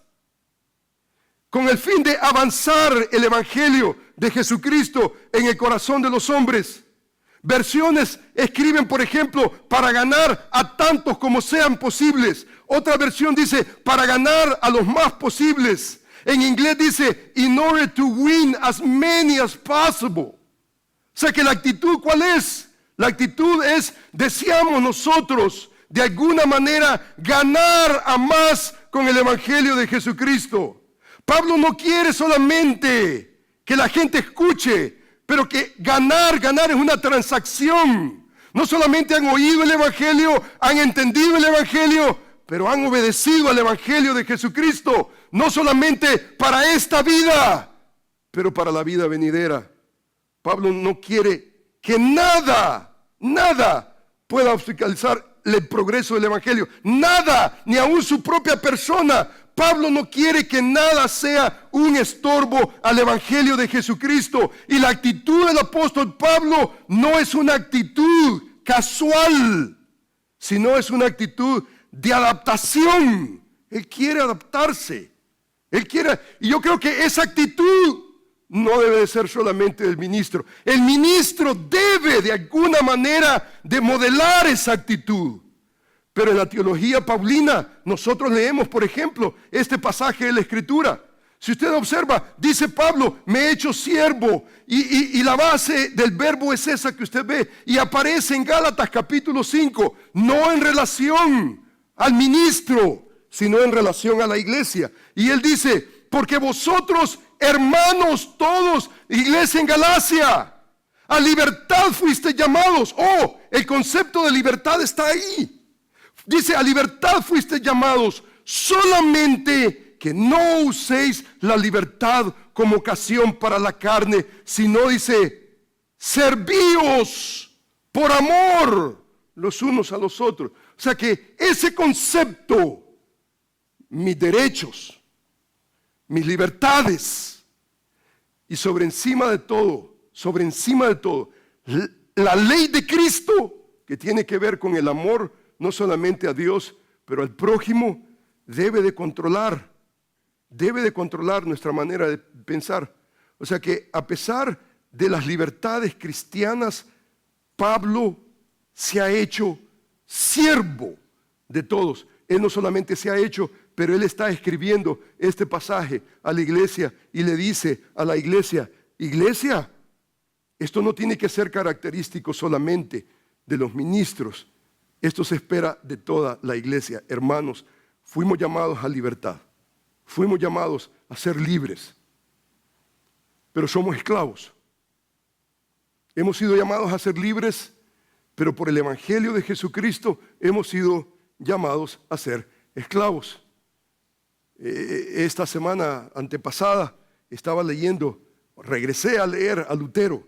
con el fin de avanzar el evangelio de Jesucristo en el corazón de los hombres. Versiones escriben, por ejemplo, para ganar a tantos como sean posibles. Otra versión dice, para ganar a los más posibles. En inglés dice, in order to win as many as possible. O sea que la actitud, ¿cuál es? La actitud es, deseamos nosotros de alguna manera ganar a más con el evangelio de Jesucristo. Pablo no quiere solamente que la gente escuche, pero que ganar es una transacción. No solamente han oído el evangelio, han entendido el evangelio, pero han obedecido al evangelio de Jesucristo. No solamente para esta vida, pero para la vida venidera. Pablo no quiere que nada pueda obstaculizar el progreso del evangelio. Nada, ni aún su propia persona. Pablo no quiere que nada sea un estorbo al evangelio de Jesucristo. Y la actitud del apóstol Pablo no es una actitud casual, sino es una actitud de adaptación. Él quiere adaptarse. Y yo creo que esa actitud no debe de ser solamente del ministro. El ministro debe de alguna manera de modelar esa actitud. Pero en la teología paulina nosotros leemos, por ejemplo, este pasaje de la Escritura. Si usted observa, dice Pablo, me he hecho siervo. Y la base del verbo es esa que usted ve. Y aparece en Gálatas capítulo 5, no en relación al ministro, sino en relación a la iglesia. Y él dice, porque vosotros, hermanos todos, iglesia en Galacia, a libertad fuisteis llamados. Oh, el concepto de libertad está ahí. Dice, a libertad fuisteis llamados, solamente que no uséis la libertad como ocasión para la carne, sino dice, servíos por amor los unos a los otros. O sea que ese concepto, mis derechos, mis libertades, y sobre encima de todo, la ley de Cristo, que tiene que ver con el amor, no solamente a Dios, pero al prójimo, debe de controlar nuestra manera de pensar. O sea que a pesar de las libertades cristianas, Pablo se ha hecho siervo de todos. Él no solamente se ha hecho, pero él está escribiendo este pasaje a la iglesia y le dice a la iglesia, iglesia, esto no tiene que ser característico solamente de los ministros. Esto se espera de toda la iglesia. Hermanos, fuimos llamados a libertad. Fuimos llamados a ser libres. Pero somos esclavos. Hemos sido llamados a ser libres, pero por el evangelio de Jesucristo hemos sido llamados a ser esclavos. Esta semana antepasada estaba leyendo, regresé a leer a Lutero.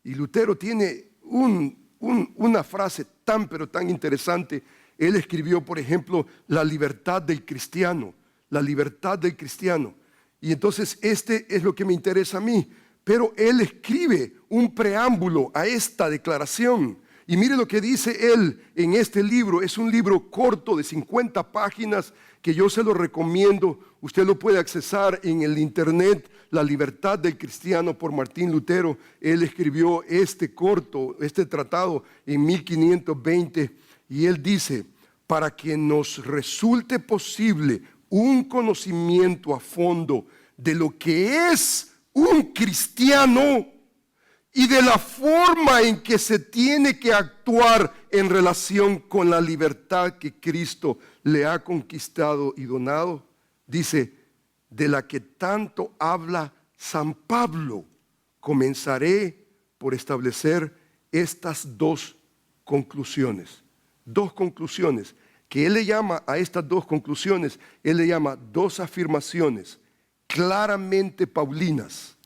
Y Lutero tiene una frase pero tan interesante. Él escribió, por ejemplo, la libertad del cristiano. La libertad del cristiano. Y entonces este es lo que me interesa a mí. Pero él escribe un preámbulo a esta declaración. Y mire lo que dice él en este libro. Es un libro corto de 50 páginas que yo se lo recomiendo. Usted lo puede accesar en el internet. La libertad del cristiano por Martín Lutero. Él escribió este tratado en 1520. Y él dice, para que nos resulte posible un conocimiento a fondo de lo que es un cristiano y de la forma en que se tiene que actuar en relación con la libertad que Cristo le ha conquistado y donado, dice, de la que tanto habla San Pablo, comenzaré por establecer estas dos conclusiones que él le llama a estas dos conclusiones, él le llama dos afirmaciones claramente paulinas.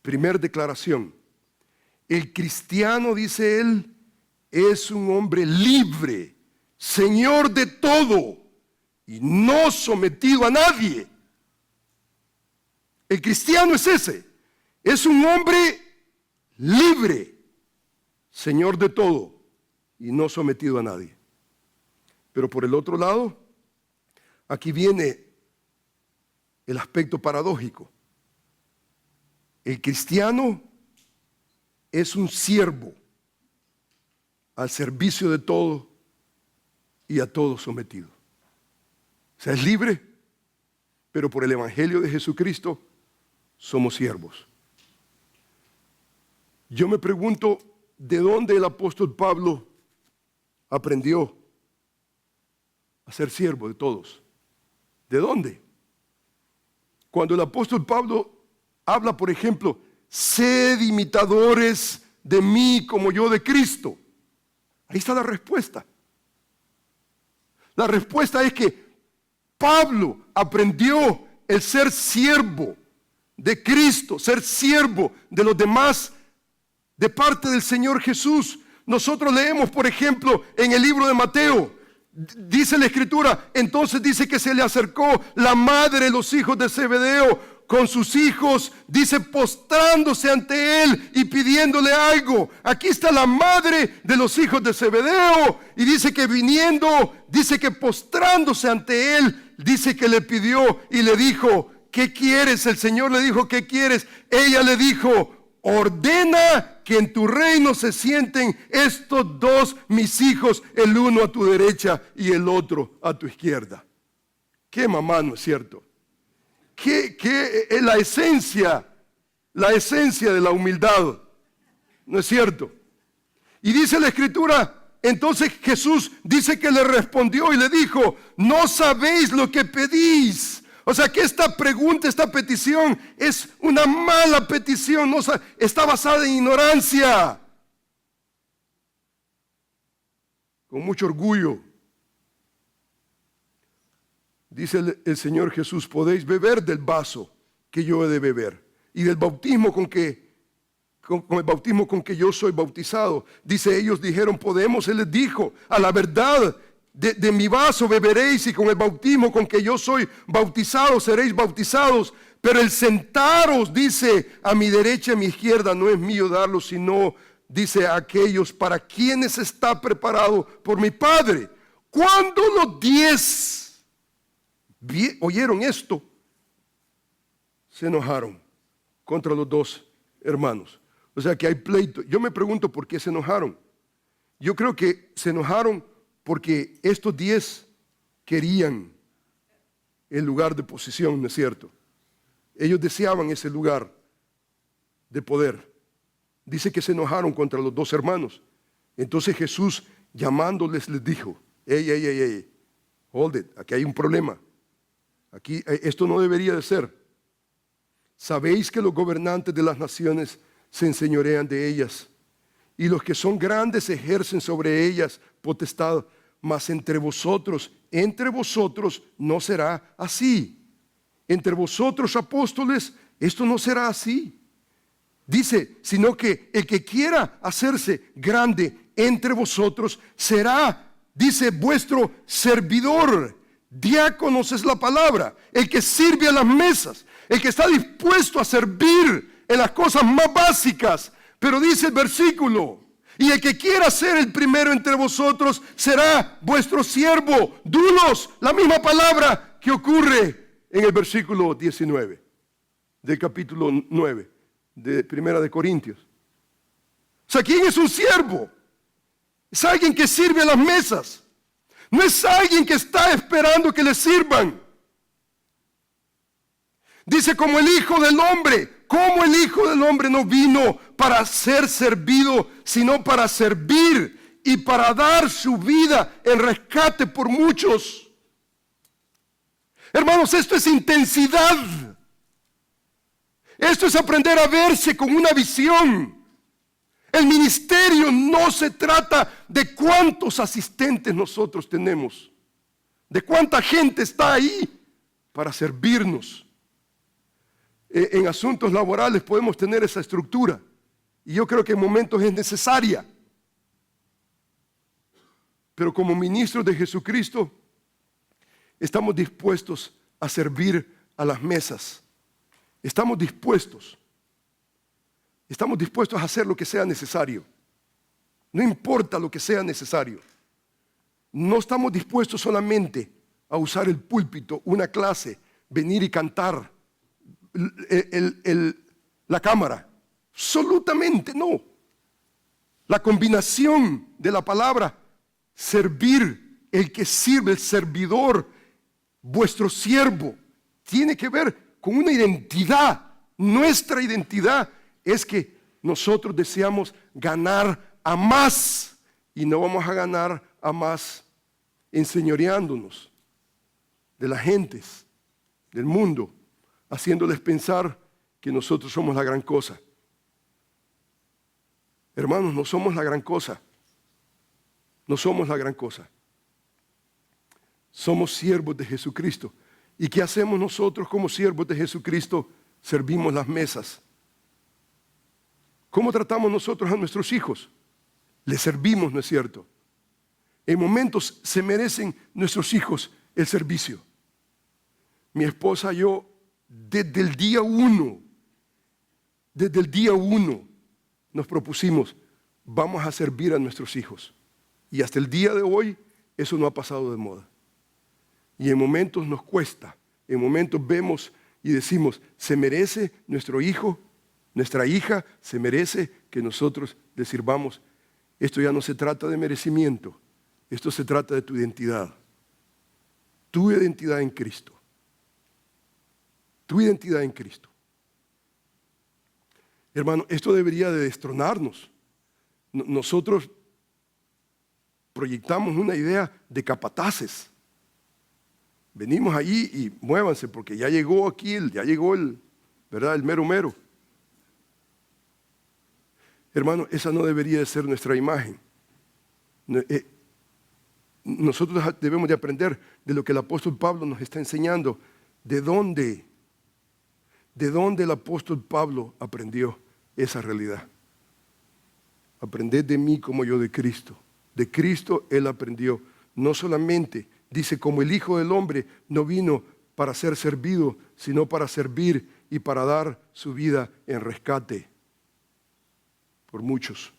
Primer declaración: el cristiano, dice él, es un hombre libre, señor de todo y no sometido a nadie. El cristiano es ese, es un hombre libre, señor de todo y no sometido a nadie. Pero por el otro lado, aquí viene el aspecto paradójico. El cristiano es un siervo al servicio de todo y a todo sometido. O sea, es libre, pero por el evangelio de Jesucristo somos siervos. Yo me pregunto, ¿de dónde el apóstol Pablo aprendió a ser siervo de todos? ¿De dónde? Cuando el apóstol Pablo habla, por ejemplo, sed imitadores de mí como yo de Cristo. Ahí está la respuesta. La respuesta es que Pablo aprendió el ser siervo de Cristo, ser siervo de los demás de parte del Señor Jesús. Nosotros leemos, por ejemplo, en el libro de Mateo, dice la Escritura, entonces dice que se le acercó la madre de los hijos de Zebedeo con sus hijos, dice, postrándose ante él y pidiéndole algo. Aquí está la madre de los hijos de Zebedeo y dice que viniendo, dice que postrándose ante él, dice que le pidió y le dijo, ¿qué quieres? El Señor le dijo, ¿qué quieres? Ella le dijo, ordena que en tu reino se sienten estos dos mis hijos, el uno a tu derecha y el otro a tu izquierda. ¿Qué mamá, no es cierto? ¿Qué es la esencia de la humildad? ¿No es cierto? Y dice la Escritura, entonces Jesús dice que le respondió y le dijo, no sabéis lo que pedís. O sea que esta pregunta, esta petición es una mala petición, no, está basada en ignorancia. Con mucho orgullo. Dice el Señor Jesús, podéis beber del vaso que yo he de beber y del bautismo con el bautismo con que yo soy bautizado. Dice, ellos dijeron, podemos. Él les dijo, a la verdad, de mi vaso beberéis y con el bautismo con que yo soy bautizado seréis bautizados. Pero el sentaros, dice, a mi derecha y a mi izquierda no es mío darlo, sino, dice, a aquellos para quienes está preparado por mi Padre. Cuando los 10 oyeron esto, se enojaron contra los dos hermanos. O sea que hay pleito. Yo me pregunto por qué se enojaron. Yo creo que se enojaron porque estos 10 querían el lugar de posición, ¿no es cierto? Ellos deseaban ese lugar de poder. Dice que se enojaron contra los dos hermanos. Entonces Jesús, llamándoles, les dijo, hey, hold it, aquí hay un problema. Aquí, esto no debería de ser. Sabéis que los gobernantes de las naciones se enseñorean de ellas, y los que son grandes ejercen sobre ellas potestad, mas entre vosotros no será así. Entre vosotros, apóstoles, esto no será así. Dice, sino que el que quiera hacerse grande entre vosotros será, dice, vuestro servidor. Diáconos es la palabra, el que sirve a las mesas, el que está dispuesto a servir en las cosas más básicas. Pero dice el versículo, y el que quiera ser el primero entre vosotros será vuestro siervo. Dulos, la misma palabra que ocurre en el versículo 19 del capítulo 9 de Primera de Corintios. O sea, ¿quién es un siervo? Es alguien que sirve a las mesas. No es alguien que está esperando que le sirvan. Dice como el Hijo del Hombre. Como el Hijo del Hombre no vino para ser servido, sino para servir y para dar su vida en rescate por muchos. Hermanos, esto es intensidad. Esto es aprender a verse con una visión. El ministerio no se trata de cuántos asistentes nosotros tenemos, de cuánta gente está ahí para servirnos. En asuntos laborales podemos tener esa estructura y yo creo que en momentos es necesaria. Pero como ministros de Jesucristo estamos dispuestos a servir a las mesas. Estamos dispuestos a hacer lo que sea necesario. No importa lo que sea necesario. No estamos dispuestos solamente a usar el púlpito, una clase, venir y cantar, la cámara. Absolutamente no. La combinación de la palabra servir, el que sirve, el servidor, vuestro siervo, tiene que ver con una identidad. Nuestra identidad es que nosotros deseamos ganar a más y no vamos a ganar a más enseñoreándonos de las gentes, del mundo, haciéndoles pensar que nosotros somos la gran cosa. Hermanos, no somos la gran cosa. No somos la gran cosa. Somos siervos de Jesucristo. ¿Y qué hacemos nosotros como siervos de Jesucristo? Servimos las mesas. ¿Cómo tratamos nosotros a nuestros hijos? Les servimos, ¿no es cierto? En momentos se merecen nuestros hijos el servicio. Mi esposa y yo, desde el día uno, nos propusimos, vamos a servir a nuestros hijos. Y hasta el día de hoy, eso no ha pasado de moda. Y en momentos nos cuesta, en momentos vemos y decimos, se merece nuestro hijo, nuestra hija, se merece que nosotros le sirvamos. Esto ya no se trata de merecimiento, esto se trata de tu identidad. Tu identidad en Cristo. Tu identidad en Cristo. Hermano, esto debería de destronarnos. Nosotros proyectamos una idea de capataces. Venimos allí y muévanse porque ya llegó aquí, ¿verdad? El mero mero. Hermano, esa no debería de ser nuestra imagen. Nosotros debemos de aprender de lo que el apóstol Pablo nos está enseñando. ¿De dónde el apóstol Pablo aprendió esa realidad? Aprended de mí como yo de Cristo. De Cristo él aprendió. No solamente, dice, como el Hijo del Hombre no vino para ser servido, sino para servir y para dar su vida en rescate por muchos.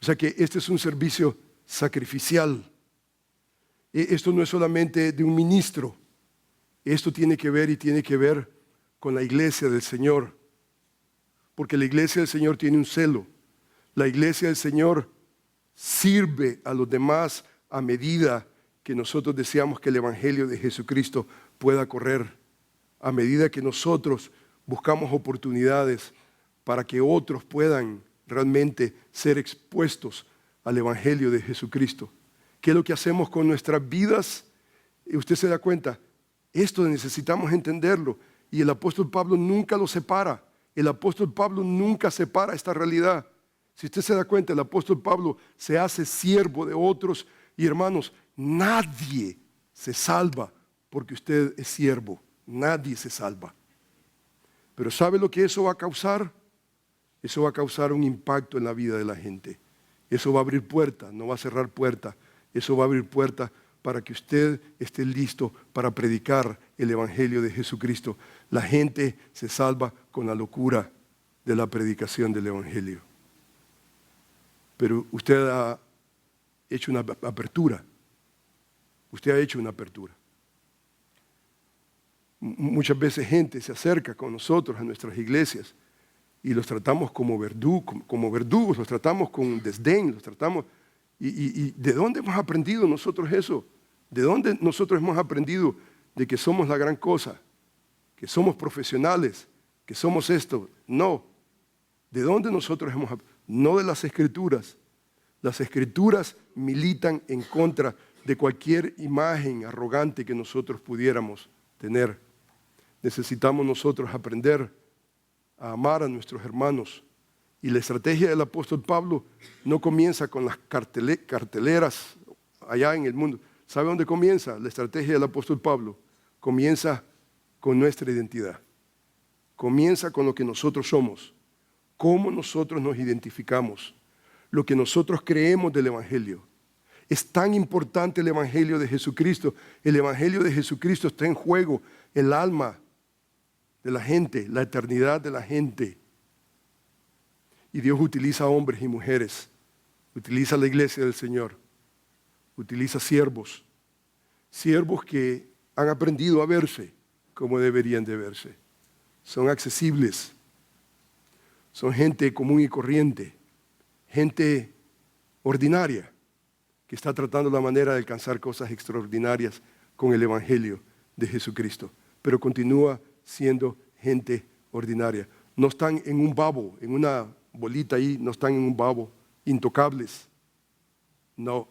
O sea que este es un servicio sacrificial. Esto no es solamente de un ministro. Esto tiene que ver con la iglesia del Señor. Porque la iglesia del Señor tiene un celo. La iglesia del Señor sirve a los demás a medida que nosotros deseamos que el Evangelio de Jesucristo pueda correr. A medida que nosotros buscamos oportunidades para que otros puedan realmente ser expuestos al Evangelio de Jesucristo. ¿Qué es lo que hacemos con nuestras vidas? Usted se da cuenta, esto necesitamos entenderlo. Y el apóstol Pablo nunca lo separa. El apóstol Pablo nunca separa esta realidad. Si usted se da cuenta, el apóstol Pablo se hace siervo de otros. Y hermanos, nadie se salva porque usted es siervo. Nadie se salva. Pero ¿sabe lo que eso va a causar? Eso va a causar un impacto en la vida de la gente. Eso va a abrir puertas, no va a cerrar puertas. Eso va a abrir puertas para que usted esté listo para predicar el Evangelio de Jesucristo. La gente se salva con la locura de la predicación del Evangelio. Pero usted ha hecho una apertura. Usted ha hecho una apertura. Muchas veces gente se acerca con nosotros a nuestras iglesias y los tratamos como verdugos, los tratamos con desdén, los tratamos. ¿Y de dónde hemos aprendido nosotros eso? ¿De dónde nosotros hemos aprendido de que somos la gran cosa? que somos profesionales, que somos esto. No. ¿De dónde nosotros hemos aprendido? No de las Escrituras. Las Escrituras militan en contra de cualquier imagen arrogante que nosotros pudiéramos tener. Necesitamos nosotros aprender a amar a nuestros hermanos. Y la estrategia del apóstol Pablo no comienza con las carteleras allá en el mundo. ¿Sabe dónde comienza la estrategia del apóstol Pablo? Comienza con nuestra identidad. Comienza con lo que nosotros somos, cómo nosotros nos identificamos, lo que nosotros creemos del Evangelio. Es tan importante el Evangelio de Jesucristo. El Evangelio de Jesucristo está en juego, el alma de la gente, la eternidad de la gente. Y Dios utiliza hombres y mujeres, utiliza la iglesia del Señor, utiliza siervos que han aprendido a verse como deberían de verse. Son accesibles, son gente común y corriente, gente ordinaria, que está tratando la manera de alcanzar cosas extraordinarias con el Evangelio de Jesucristo, pero continúa siendo gente ordinaria. No están en un babo, en una bolita ahí, no están en un babo, intocables. No,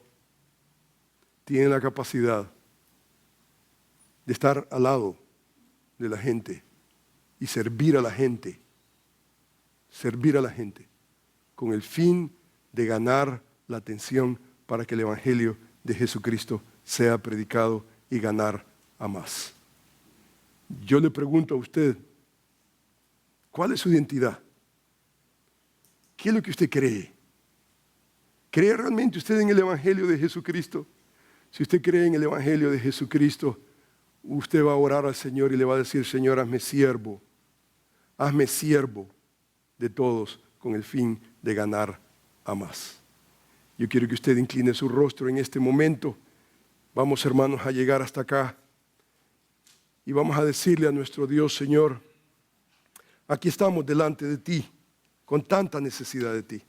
tienen la capacidad de estar al lado de la gente y servir a la gente con el fin de ganar la atención para que el Evangelio de Jesucristo sea predicado y ganar a más. Yo le pregunto a usted, ¿cuál es su identidad? ¿Qué es lo que usted cree? ¿Cree realmente usted en el Evangelio de Jesucristo? Si usted cree en el Evangelio de Jesucristo, usted va a orar al Señor y le va a decir, Señor, hazme siervo de todos con el fin de ganar a más. Yo quiero que usted incline su rostro en este momento. Vamos, hermanos, a llegar hasta acá y vamos a decirle a nuestro Dios, Señor, aquí estamos delante de ti con tanta necesidad de ti.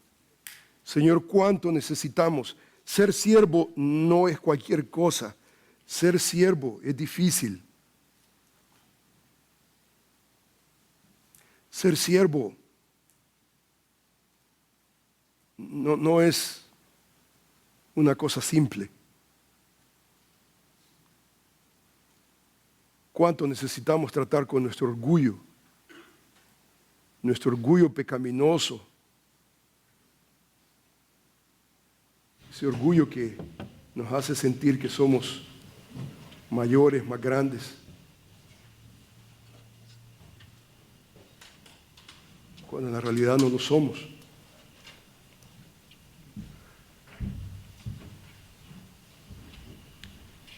Señor, cuánto necesitamos. Ser siervo no es cualquier cosa. Ser siervo es difícil. Ser siervo no es una cosa simple. ¿Cuánto necesitamos tratar con nuestro orgullo pecaminoso? Ese orgullo que nos hace sentir que somos mayores, más grandes, cuando en la realidad no lo somos.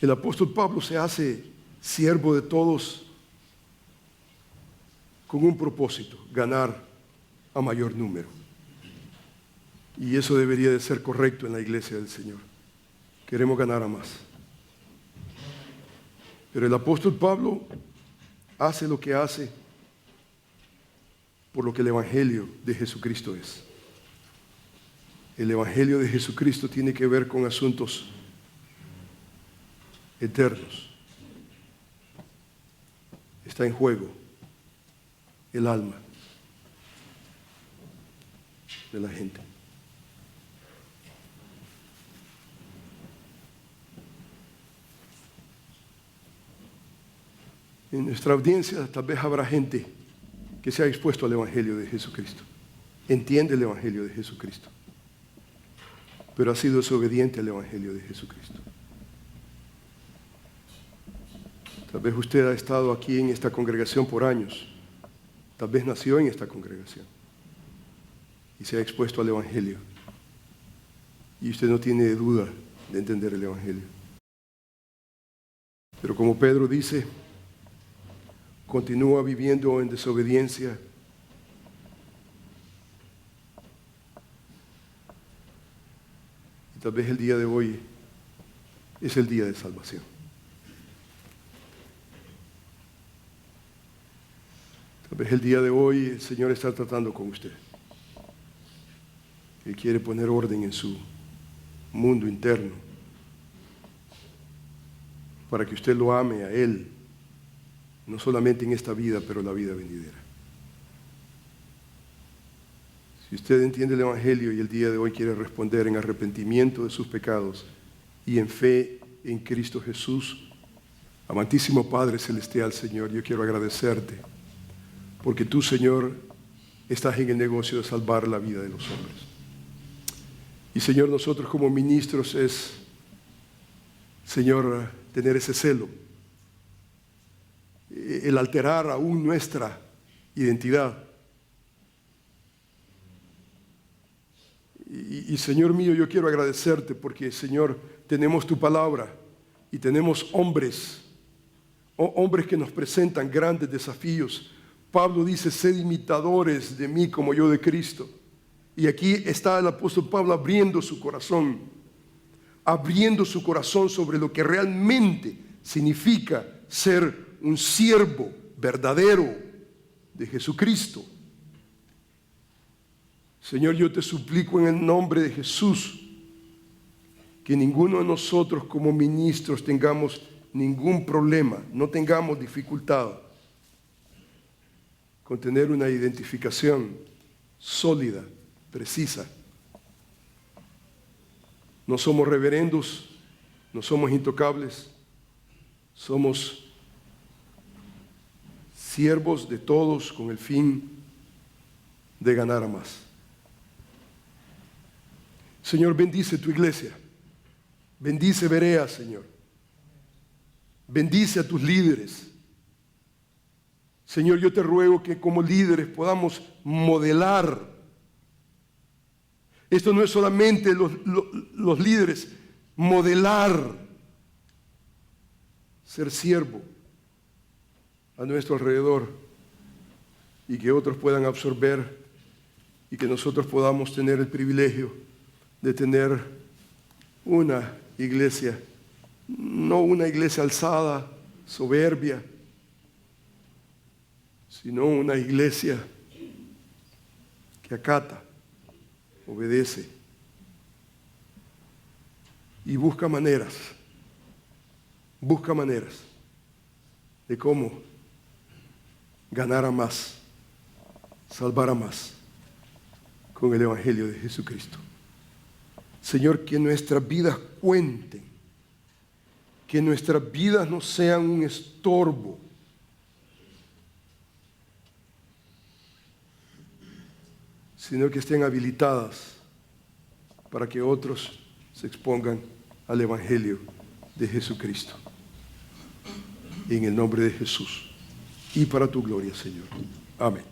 El apóstol Pablo se hace siervo de todos con un propósito, ganar a mayor número. Y eso debería de ser correcto en la iglesia del Señor. Queremos ganar a más. Pero el apóstol Pablo hace lo que hace por lo que el Evangelio de Jesucristo es. El Evangelio de Jesucristo tiene que ver con asuntos eternos. Está en juego el alma de la gente. En nuestra audiencia tal vez habrá gente que se ha expuesto al Evangelio de Jesucristo, entiende el Evangelio de Jesucristo, pero ha sido desobediente al Evangelio de Jesucristo. Tal vez usted ha estado aquí en esta congregación por años, tal vez nació en esta congregación y se ha expuesto al Evangelio y usted no tiene duda de entender el Evangelio. Pero como Pedro dice, continúa viviendo en desobediencia. Y tal vez el día de hoy es el día de salvación. Tal vez el día de hoy el Señor está tratando con usted. Él quiere poner orden en su mundo interno para que usted lo ame a Él, no solamente en esta vida, pero en la vida venidera. Si usted entiende el Evangelio y el día de hoy quiere responder en arrepentimiento de sus pecados y en fe en Cristo Jesús, amantísimo Padre Celestial, Señor, yo quiero agradecerte porque tú, Señor, estás en el negocio de salvar la vida de los hombres. Y, Señor, nosotros como ministros es, Señor, tener ese celo, el alterar aún nuestra identidad. Y Señor mío, yo quiero agradecerte porque, Señor, tenemos tu palabra y tenemos hombres que nos presentan grandes desafíos. Pablo dice, sed imitadores de mí como yo de Cristo. Y aquí está el apóstol Pablo abriendo su corazón sobre lo que realmente significa ser un siervo verdadero de Jesucristo. Señor, yo te suplico en el nombre de Jesús que ninguno de nosotros como ministros tengamos ningún problema, no tengamos dificultad con tener una identificación sólida, precisa. No somos reverendos, no somos intocables, somos siervos de todos con el fin de ganar a más. Señor, bendice tu iglesia, bendice Berea, Señor, bendice a tus líderes. Señor, yo te ruego que como líderes podamos modelar. Esto no es solamente los líderes, modelar, ser siervo a nuestro alrededor y que otros puedan absorber y que nosotros podamos tener el privilegio de tener una iglesia, no una iglesia alzada, soberbia, sino una iglesia que acata, obedece y busca maneras de cómo ganar a más, salvar a más con el Evangelio de Jesucristo. Señor, que nuestras vidas cuenten, que nuestras vidas no sean un estorbo, sino que estén habilitadas para que otros se expongan al Evangelio de Jesucristo. En el nombre de Jesús y para tu gloria, Señor. Amén.